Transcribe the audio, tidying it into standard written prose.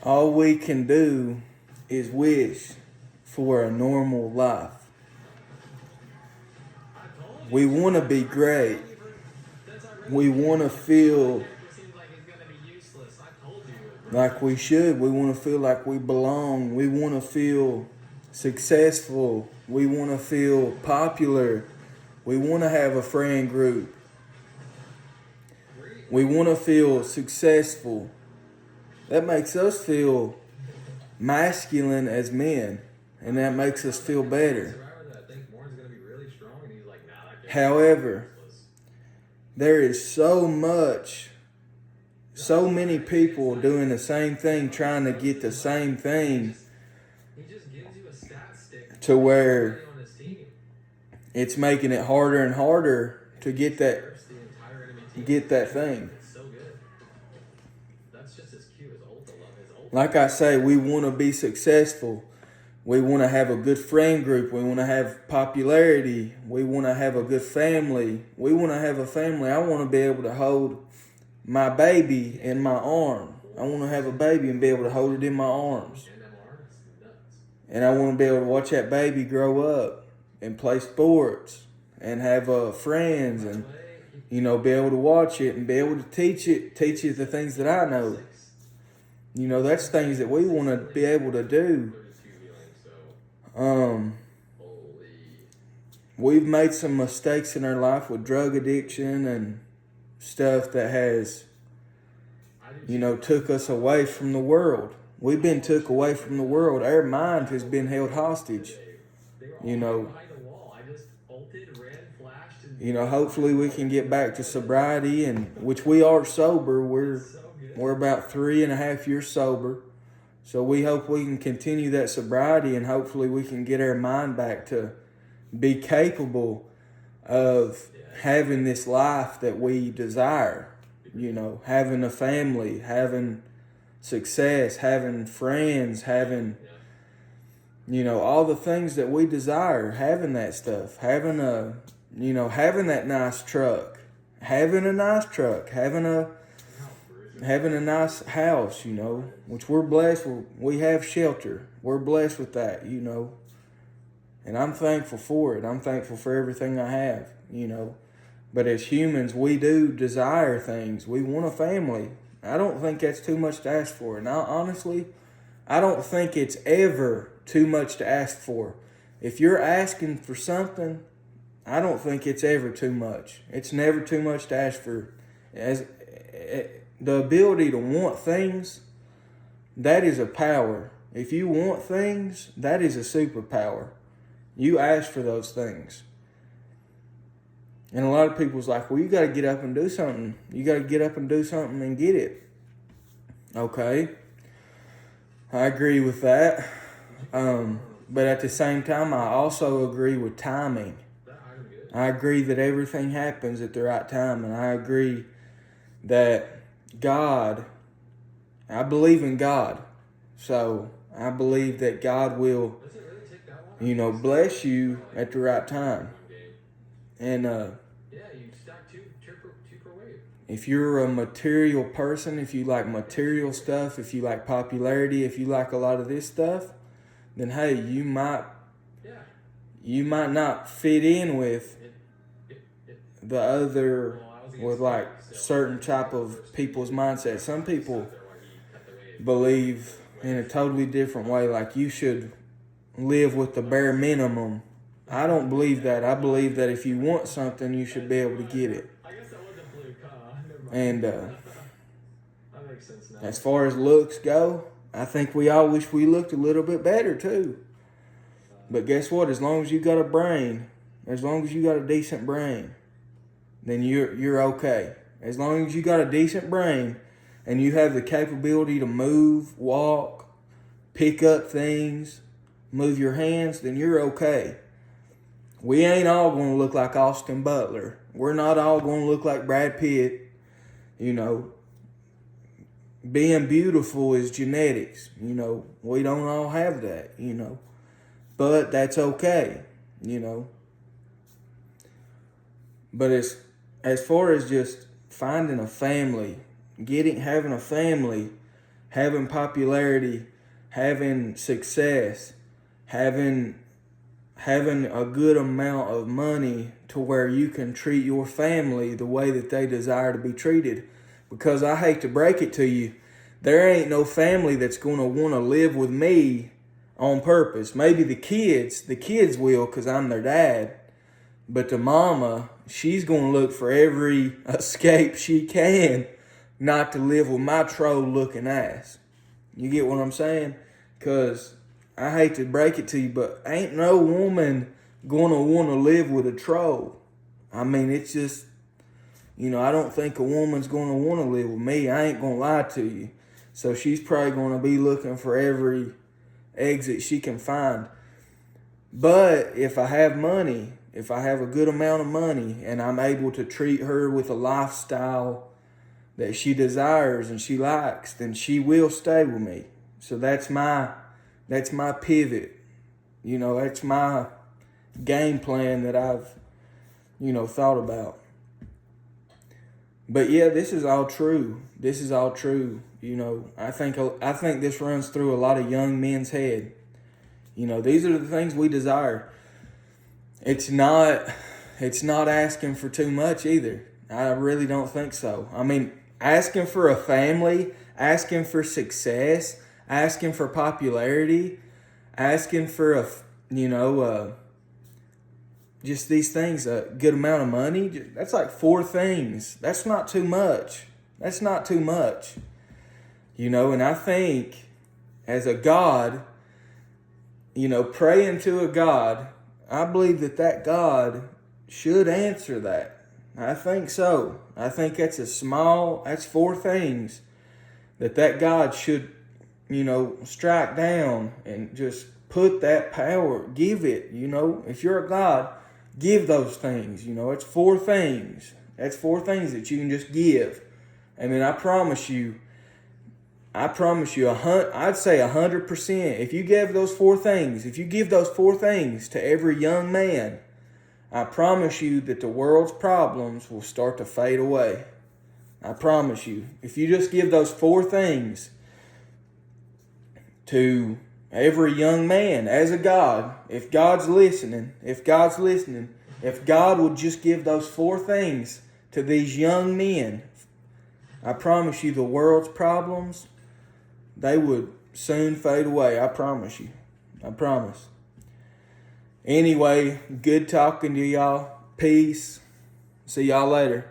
All we can do is wish for a normal life. We want to be great. We want to feel like we should. We want to feel like we belong. We want to feel successful. We want to feel popular. We want to have a friend group. We want to feel successful. That makes us feel masculine as men, and that makes us feel better. However, there is so many people doing the same thing, trying to get the same thing, to where it's making it harder and harder to get that thing. Like I say, we want to be successful. We want to have a good friend group. We want to have popularity. We want to have a good family. We want to have a family. I want to be able to hold my baby in my arm. I want to have a baby and be able to hold it in my arms. And I want to be able to watch that baby grow up and play sports and have friends and, be able to watch it and be able to teach it the things that I know. That's things that we want to be able to do. We've made some mistakes in our life with drug addiction and stuff that has, took us away from the world. We've been took away from the world. Our mind has been held hostage. Hopefully we can get back to sobriety, and which we are sober. We're about 3.5 years sober. So we hope we can continue that sobriety, and hopefully we can get our mind back to be capable of having this life that we desire. Having a family, having success, having friends, having, all the things that we desire, having that stuff, having having that nice truck, having a nice house, which we're blessed with. We have shelter. We're blessed with that, and I'm thankful for it. I'm thankful for everything I have, But as humans, we do desire things. We want a family. I don't think that's too much to ask for. And honestly, I don't think it's ever too much to ask for. If you're asking for something, I don't think it's ever too much. It's never too much to ask for. The ability to want things, that is a power. If you want things, that is a superpower. You ask for those things. And a lot of people's like, well, you got to get up and do something. You got to get up and do something and get it. Okay. I agree with that. But at the same time, I also agree with timing. I agree that everything happens at the right time. And I agree that I believe in God. So I believe that God will, bless you at the right time. And if you're a material person, if you like material stuff, if you like popularity, if you like a lot of this stuff, then hey, you might not fit in with the other, with like certain type of people's mindset. Some people believe in a totally different way, like you should live with the bare minimum. I don't believe that. I believe that if you want something, you should be able to get it. And as far as looks go, I think we all wish we looked a little bit better too. But guess what? As long as you got a brain, as long as you got a decent brain, then you're okay. As long as you got a decent brain and you have the capability to move, walk, pick up things, move your hands, then you're okay. We ain't all going to look like Austin Butler. We're not all going to look like Brad Pitt. Being beautiful is genetics. We don't all have that, But that's okay, But as far as just finding a family, having a family, having popularity, having success, having a good amount of money to where you can treat your family the way that they desire to be treated. Because I hate to break it to you, there ain't no family that's going to want to live with me on purpose. Maybe the kids will because I'm their dad. But the mama, she's going to look for every escape she can not to live with my troll-looking ass. You get what I'm saying? Because I hate to break it to you, but ain't no woman going to want to live with a troll. I mean, it's just, I don't think a woman's going to want to live with me. I ain't going to lie to you. So she's probably going to be looking for every exit she can find. But if I have money, if I have a good amount of money and I'm able to treat her with a lifestyle that she desires and she likes, then she will stay with me. So that's my pivot. That's my game plan that I've, thought about. But yeah, this is all true. This is all true. I think this runs through a lot of young men's head. These are the things we desire. It's not asking for too much either. I really don't think so. I mean, asking for a family, asking for success, asking for popularity, asking for just these things, a good amount of money. That's like 4 things. That's not too much. That's not too much. And I think as a God, praying to a God, I believe that God should answer that. I think so. I think that's 4 things that God should, strike down and just put that power, give it, if you're a God, give those things, it's 4 things. That's 4 things that you can just give. I mean, I promise you, I'd say 100%. If you give those 4 things to every young man, I promise you that the world's problems will start to fade away. I promise you. If you just give those 4 things to every young man as a God, if God would just give those 4 things to these young men, I promise you the world's problems, they would soon fade away. I promise you. I promise. Anyway, good talking to y'all. Peace. See y'all later.